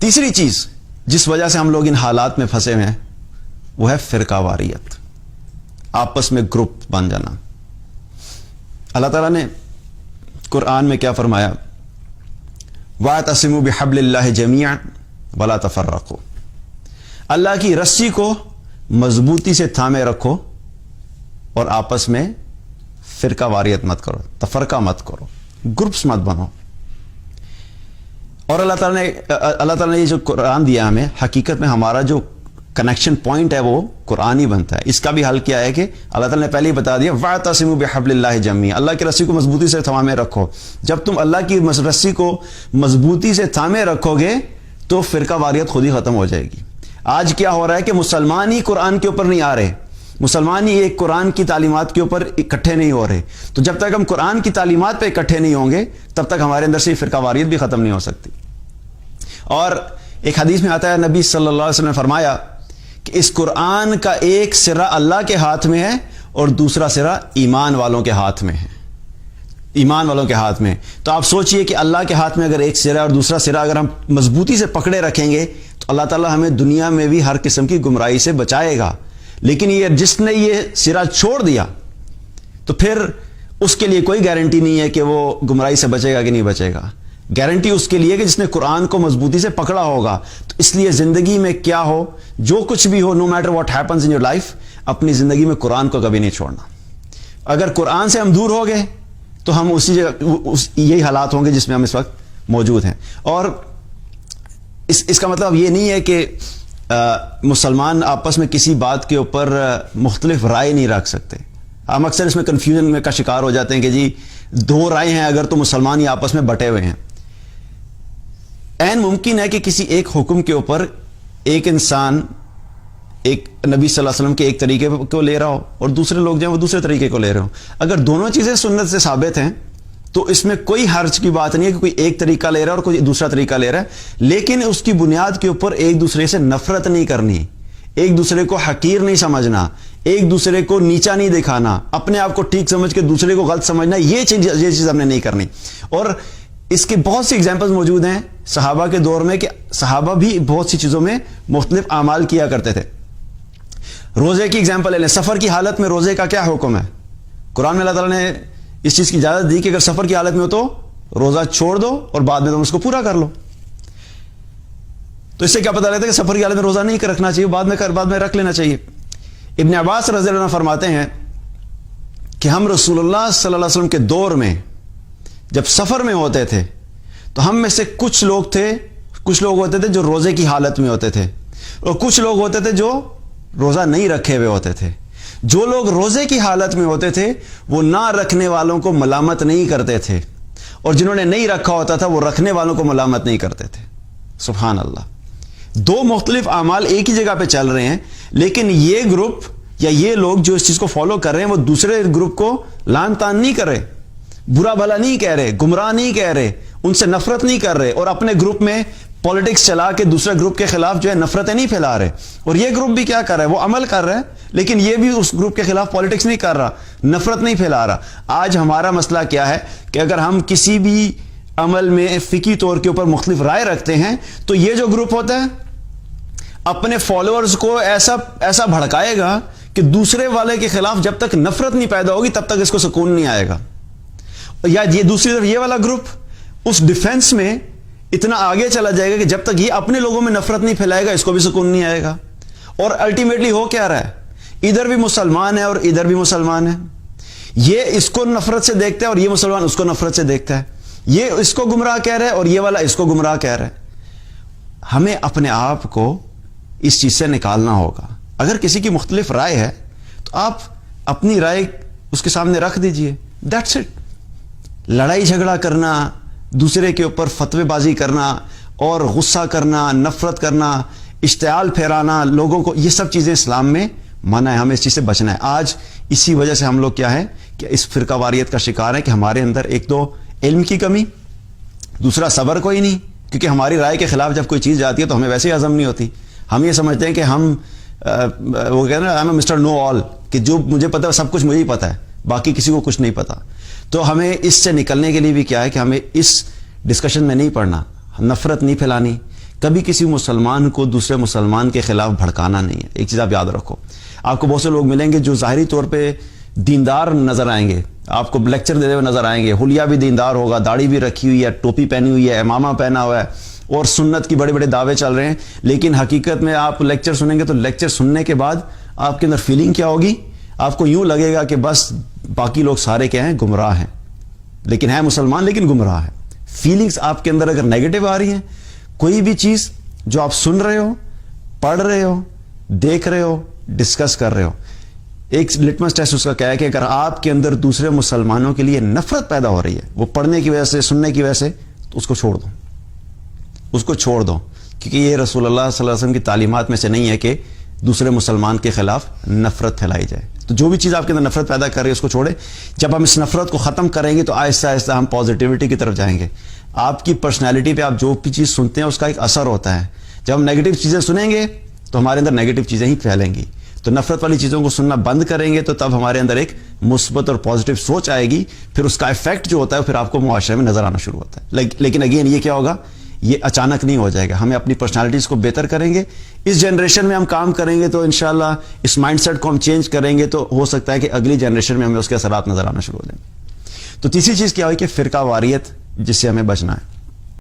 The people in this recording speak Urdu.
تیسری چیز جس وجہ سے ہم لوگ ان حالات میں پھنسے ہوئے ہیں وہ ہے فرقہ واریت، آپس میں گروپ بن جانا۔ اللہ تعالیٰ نے قرآن میں کیا فرمایا؟ وَاعْتَصِمُوا بِحَبْلِ اللَّهِ جَمِيعًا وَلَا تَفَرَّقُوا، اللہ کی رسی کو مضبوطی سے تھامے رکھو اور آپس میں فرقہ واریت مت کرو، تفرقہ مت کرو، گروپس مت بنو۔ اور اللہ تعالیٰ نے یہ جو قرآن دیا ہمیں، حقیقت میں ہمارا جو کنیکشن پوائنٹ ہے وہ قرآن ہی بنتا ہے۔ اس کا بھی حل کیا ہے کہ اللہ تعالیٰ نے پہلے ہی بتا دیا وَاعْتَصِمُوا بِحَبْلِ اللَّهِ جَمِيعًا، اللہ کی رسی کو مضبوطی سے تھامے رکھو۔ جب تم اللہ کی رسی کو مضبوطی سے تھامے رکھو گے تو فرقہ واریت خود ہی ختم ہو جائے گی۔ آج کیا ہو رہا ہے کہ مسلمان ہی قرآن کے اوپر نہیں آ رہے، مسلمان ہی ایک قرآن کی تعلیمات کے اوپر اکٹھے نہیں ہو رہے۔ تو جب تک ہم قرآن کی تعلیمات پہ اکٹھے نہیں ہوں گے تب تک ہمارے اندر سے فرقہ واریت بھی ختم نہیں ہو سکتی۔ اور ایک حدیث میں آتا ہے، نبی صلی اللہ علیہ وسلم نے فرمایا کہ اس قرآن کا ایک سرا اللہ کے ہاتھ میں ہے اور دوسرا سرا ایمان والوں کے ہاتھ میں ہے، ایمان والوں کے ہاتھ میں۔ تو آپ سوچئے کہ اللہ کے ہاتھ میں اگر ایک سرا اور دوسرا سرا اگر ہم مضبوطی سے پکڑے رکھیں گے تو اللہ تعالیٰ ہمیں دنیا میں بھی ہر قسم کی گمراہی سے بچائے گا۔ لیکن یہ جس نے یہ سرا چھوڑ دیا تو پھر اس کے لیے کوئی گارنٹی نہیں ہے کہ وہ گمراہی سے بچے گا کہ نہیں بچے گا۔ گارنٹی اس کے لیے کہ جس نے قرآن کو مضبوطی سے پکڑا ہوگا۔ تو اس لیے زندگی میں کیا ہو، جو کچھ بھی ہو، no matter what happens in your life, اپنی زندگی میں قرآن کو کبھی نہیں چھوڑنا۔ اگر قرآن سے ہم دور ہو گئے تو ہم اسی جگہ یہی حالات ہوں گے جس میں ہم اس وقت موجود ہیں۔ اور اس کا مطلب یہ نہیں ہے کہ مسلمان آپس میں کسی بات کے اوپر مختلف رائے نہیں رکھ سکتے۔ ہم اکثر اس میں کنفیوژن میں کا شکار ہو جاتے ہیں کہ جی دو رائے ہیں اگر تو مسلمان ہی آپس میں بٹے ہوئے ہیں۔ عین ممکن ہے کہ کسی ایک حکم کے اوپر ایک انسان ایک نبی صلی اللہ علیہ وسلم کے ایک طریقے کو لے رہا ہو اور دوسرے لوگ جو ہیں وہ دوسرے طریقے کو لے رہے ہوں۔ اگر دونوں چیزیں سنت سے ثابت ہیں تو اس میں کوئی حرج کی بات نہیں ہے کہ کوئی ایک طریقہ لے رہا ہے اور کوئی دوسرا طریقہ لے رہا ہے، لیکن اس کی بنیاد کے اوپر ایک دوسرے سے نفرت نہیں کرنی، ایک دوسرے کو حقیر نہیں سمجھنا، ایک دوسرے کو نیچا نہیں دکھانا، اپنے آپ کو ٹھیک سمجھ کے دوسرے کو غلط سمجھنا، یہ چیز ہم نے نہیں کرنی۔ اور اس کے بہت سی ایگزامپلز موجود ہیں صحابہ کے دور میں کہ صحابہ بھی بہت سی چیزوں میں مختلف اعمال کیا کرتے تھے۔ روزے کی ایگزامپل لے لیں، سفر کی حالت میں روزے کا کیا حکم ہے؟ قرآن میں اللہ تعالیٰ نے اس چیز کی اجازت دی کہ اگر سفر کی حالت میں ہو تو روزہ چھوڑ دو اور بعد میں تم اس کو پورا کر لو۔ تو اس سے کیا پتہ لگتا ہے کہ سفر کی حالت میں روزہ نہیں رکھنا چاہیے، بعد میں رکھ لینا چاہیے۔ ابن عباس رضی اللہ عنہ فرماتے ہیں کہ ہم رسول اللہ صلی اللہ علیہ وسلم کے دور میں جب سفر میں ہوتے تھے تو ہم میں سے کچھ لوگ ہوتے تھے جو روزے کی حالت میں ہوتے تھے اور کچھ لوگ ہوتے تھے جو روزہ نہیں رکھے ہوئے ہوتے تھے۔ جو لوگ روزے کی حالت میں ہوتے تھے وہ نہ رکھنے والوں کو ملامت نہیں کرتے تھے اور جنہوں نے نہیں رکھا ہوتا تھا وہ رکھنے والوں کو ملامت نہیں کرتے تھے۔ سبحان اللہ، دو مختلف اعمال ایک ہی جگہ پہ چل رہے ہیں، لیکن یہ گروپ یا یہ لوگ جو اس چیز کو فالو کر رہے ہیں وہ دوسرے گروپ کو لعن طعن نہیں کر رہے، برا بھلا نہیں کہہ رہے، گمراہ نہیں کہہ رہے، ان سے نفرت نہیں کر رہے، اور اپنے گروپ میں پالیٹکس چلا کے دوسرے گروپ کے خلاف جو ہے نفرتیں نہیں پھیلا رہے۔ اور یہ گروپ بھی کیا کر رہا ہے؟ وہ عمل کر رہا ہے لیکن یہ بھی اس گروپ کے خلاف پالیٹکس نہیں کر رہا، نفرت نہیں پھیلا رہا۔ آج ہمارا مسئلہ کیا ہے کہ اگر ہم کسی بھی عمل میں فقہی طور کے اوپر مختلف رائے رکھتے ہیں تو یہ جو گروپ ہوتا ہے اپنے فالوورز کو ایسا بھڑکائے گا کہ دوسرے والے کے خلاف جب تک نفرت نہیں پیدا ہوگی تب تک اس کو سکون نہیں آئے گا۔ یا یہ دوسری طرف یہ والا گروپ اس ڈیفنس میں اتنا آگے چلا جائے گا کہ جب تک یہ اپنے لوگوں میں نفرت نہیں پھیلائے گا اس کو بھی سکون نہیں آئے گا۔ اور الٹیمیٹلی ہو کیا رہا ہے؟ ادھر بھی مسلمان ہے اور ادھر بھی مسلمان ہے، یہ اس کو نفرت سے دیکھتا ہے اور یہ مسلمان اس کو نفرت سے دیکھتا ہے، یہ اس کو گمراہ کہہ رہا ہے اور یہ والا اس کو گمراہ کہہ رہا ہے۔ ہمیں اپنے آپ کو اس چیز سے نکالنا ہوگا۔ اگر کسی کی مختلف رائے ہے تو آپ اپنی رائے اس کے سامنے رکھ دیجئے، دیٹس اٹ۔ لڑائی جھگڑا کرنا، دوسرے کے اوپر فتوی بازی کرنا اور غصہ کرنا، نفرت کرنا، اشتعال پھیرانا لوگوں کو، یہ سب چیزیں اسلام میں منع ہے، ہمیں اس چیز سے بچنا ہے۔ آج اسی وجہ سے ہم لوگ کیا ہے کہ اس فرقہ واریت کا شکار ہے کہ ہمارے اندر ایک تو علم کی کمی، دوسرا صبر کوئی نہیں، کیونکہ ہماری رائے کے خلاف جب کوئی چیز جاتی ہے تو ہمیں ویسے ہی ہضم نہیں ہوتی۔ ہم یہ سمجھتے ہیں کہ ہم وہ کہتے ہیں نا آئی ایم مسٹر نو آل، کہ جو مجھے پتا ہے سب کچھ مجھے ہی پتا ہے، باقی کسی کو کچھ نہیں پتا۔ تو ہمیں اس سے نکلنے کے لیے بھی کیا ہے کہ ہمیں اس ڈسکشن میں نہیں پڑنا، نفرت نہیں پھیلانی، کبھی کسی مسلمان کو دوسرے مسلمان کے خلاف بھڑکانا نہیں ہے. ایک چیز آپ یاد رکھو, آپ کو بہت سے لوگ ملیں گے جو ظاہری طور پہ دیندار نظر آئیں گے, آپ کو لیکچر دیتے ہوئے نظر آئیں گے, حلیہ بھی دیندار ہوگا, داڑھی بھی رکھی ہوئی ہے, ٹوپی پہنی ہوئی ہے, امامہ پہنا ہوا ہے, اور سنت کی بڑے بڑے دعوے چل رہے ہیں, لیکن حقیقت میں آپ لیکچر سنیں گے تو لیکچر سننے کے بعد آپ کے اندر فیلنگ کیا ہوگی؟ آپ کو یوں لگے گا کہ بس باقی لوگ سارے کیا ہیں؟ گمراہ ہیں, لیکن ہے مسلمان لیکن گمراہ ہے. فیلنگز آپ کے اندر اگر نیگیٹو آ رہی ہیں, کوئی بھی چیز جو آپ سن رہے ہو, پڑھ رہے ہو, دیکھ رہے ہو, ڈسکس کر رہے ہو, ایک لٹمس ٹیسٹ اس کا کیا ہے کہ اگر آپ کے اندر دوسرے مسلمانوں کے لیے نفرت پیدا ہو رہی ہے, وہ پڑھنے کی وجہ سے, سننے کی وجہ سے, تو اس کو چھوڑ دو, اس کو چھوڑ دو, کیونکہ یہ رسول اللہ صلی اللہ علیہ وسلم کی تعلیمات میں سے نہیں ہے کہ دوسرے مسلمان کے خلاف نفرت پھیلائی جائے. تو جو بھی چیز آپ کے اندر نفرت پیدا کر رہی ہے اس کو چھوڑے. جب ہم اس نفرت کو ختم کریں گے تو آہستہ آہستہ ہم پازیٹیوٹی کی طرف جائیں گے. آپ کی پرسنالٹی پہ آپ جو بھی چیز سنتے ہیں اس کا ایک اثر ہوتا ہے. جب ہم نیگیٹو چیزیں سنیں گے تو ہمارے اندر نیگیٹو چیزیں ہی پھیلیں گی. تو نفرت والی چیزوں کو سننا بند کریں گے تو تب ہمارے اندر ایک مثبت اور پازیٹیو سوچ آئے گی. پھر اس کا افیکٹ جو ہوتا ہے پھر آپ کو معاشرے میں نظر آنا شروع ہوتا ہے. لیکن اگین یہ کیا ہوگا؟ یہ اچانک نہیں ہو جائے گا. ہمیں اپنی پرسنالٹیز کو بہتر کریں گے. اس جنریشن میں ہم کام کریں گے تو انشاءاللہ اس مائنڈ سیٹ کو ہم چینج کریں گے تو ہو سکتا ہے کہ اگلی جنریشن میں ہمیں اس کے اثرات نظر آنا شروع ہو جائیں. تو تیسری چیز کیا ہوئی کہ فرقہ واریت جس سے ہمیں بچنا ہے.